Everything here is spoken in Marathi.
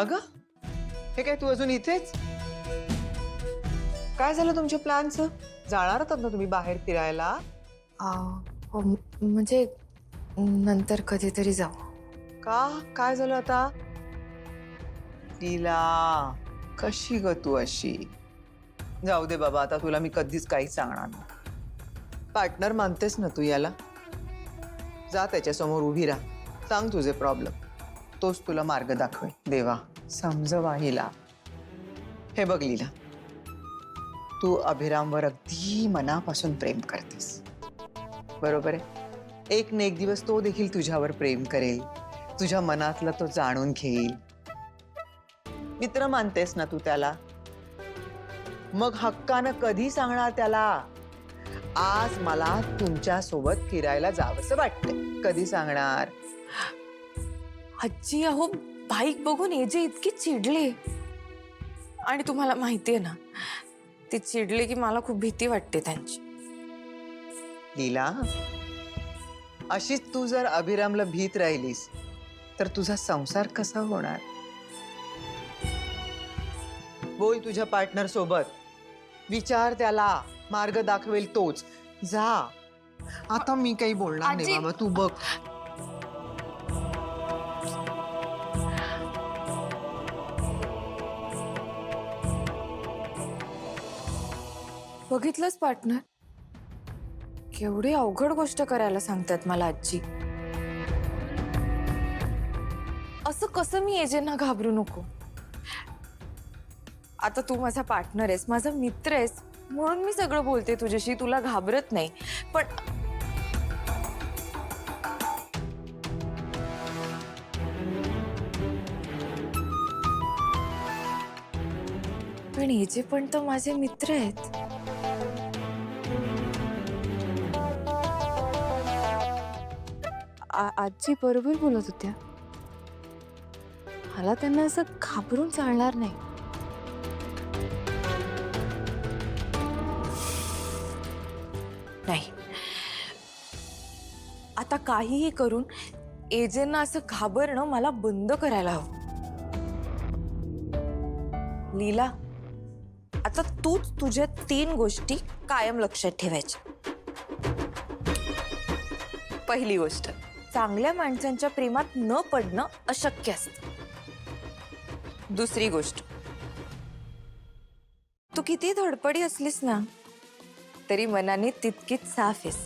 अगं, हे काय तू अजून इथेच? काय झालं तुमच्या प्लॅनचं? जाणार होतात ना तुम्ही बाहेर फिरायला? हो, म्हणजे नंतर कधीतरी जाऊ. का? काय झालं आता? लीला, कशी ग तू अशी? जाऊ दे बाबा, आता तुला मी कधीच काही सांगणार नाही. पार्टनर मानतेस ना तू याला? जा त्याच्यासमोर उभी राहा, सांग तुझे प्रॉब्लेम. तोच तुला मार्ग दाखवेल. देवा, समजवा हिला. हे बघ लीला, तू अभिरामवर अगदी मनापासून प्रेम करतेस, बरोबर आहे? एक न एक दिवस तो देखील तुझ्यावर प्रेम करेल, तुझ्या मनातलं तो जाणून घेईल. मित्र मानतेस ना तू त्याला? मग हक्कानं कधी सांगणार त्याला, आज मला तुमच्या सोबत फिरायला जावंसं वाटतंय? कधी सांगणार? आजी, अहो बाईक बघून एजे इतकी चिडले. आणि तुम्हाला माहितीये ना, ते चिडले की मला खूप भीती वाटते त्यांची. लीला, अशीच तू जर अभिरामला भीत राहिलीस तर तुझा संसार कसा होणार? बोल तुझ्या पार्टनर सोबत, विचार त्याला, मार्ग दाखवेल तोच. जा. आता मी काही बोलणार नाही बाबा, तू बघ. बघितलंच पार्टनर, केवढी अवघड गोष्ट करायला सांगतात मला आजी. असं कसं मी एजेंना घाबरू नको? आता तू माझा पार्टनर आहेस, माझा मित्र आहेस, म्हणून मी सगळं बोलते तुझ्याशी, तुला घाबरत नाही. पण पण एजे पण तर माझे मित्र आहेत. आजी बरोबर बोलत होत्या, मला त्यांना असं घाबरून चालणार नाही. नाही, आता काहीही करून एजेंना असं घाबरणं मला बंद करायला हवं. लीला, आता तूच तुझ्या 3 गोष्टी कायम लक्षात ठेवायच्या. पहिली गोष्ट, चांगल्या माणसांच्या प्रेमात न पडणं अशक्य असतं. दुसरी गोष्ट, तू किती धडपडी असलीस ना तरी मनाने तितकीच साफ आहेस.